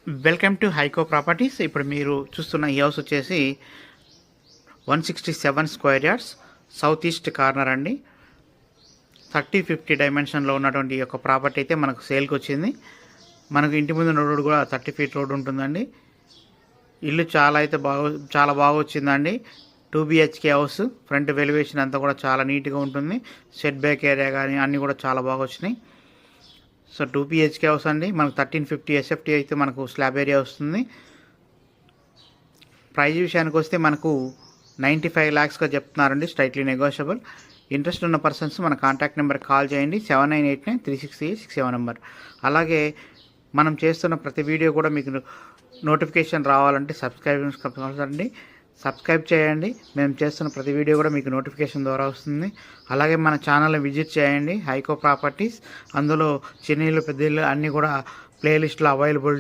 Welcome to హైకో properties. ఇప్పుడు మీరు చూస్తున్న ఈ హౌస్ వచ్చేసి 167 square yards south east corner అండి. 30-50 డైమెన్షన్లో ఉన్నటువంటి ఈ యొక్క ప్రాపర్టీ అయితే మనకు సేల్కి వచ్చింది. మనకు ఇంటి ముందు రోడ్డు కూడా 30 ఫీట్ రోడ్ ఉంటుందండి. ఇల్లు చాలా బాగా వచ్చిందండి. 2 BHK హౌస్. ఫ్రంట్ వెలివేషన్ అంతా కూడా చాలా నీట్గా ఉంటుంది. సెట్ బ్యాక్ ఏరియా కానీ అన్నీ కూడా చాలా బాగా వచ్చినాయి. సో 2 BHK హౌస్ అండి. మనకు 1350 SFT అయితే మనకు స్లాబ్ ఏరియా వస్తుంది. ప్రైజ్ విషయానికి వస్తే మనకు 95 lakhsగా చెప్తున్నారండి. Straightly negotiable. ఇంట్రెస్ట్ ఉన్న పర్సన్స్ మన కాంటాక్ట్ నెంబర్ కాల్ చేయండి. 7989363867 నెంబర్. అలాగే మనం చేస్తున్న ప్రతి వీడియో కూడా మీకు నోటిఫికేషన్ రావాలంటే సబ్స్క్రైబ్ చేయండి. మేము చేస్తున్న ప్రతి వీడియో కూడా మీకు నోటిఫికేషన్ ద్వారా వస్తుంది. అలాగే మన ఛానల్ని విజిట్ చేయండి హైకో ప్రాపర్టీస్. అందులో చిన్న ఇల్లు పెద్ద ఇల్లు అన్నీ కూడా ప్లేలిస్ట్లో అవైలబుల్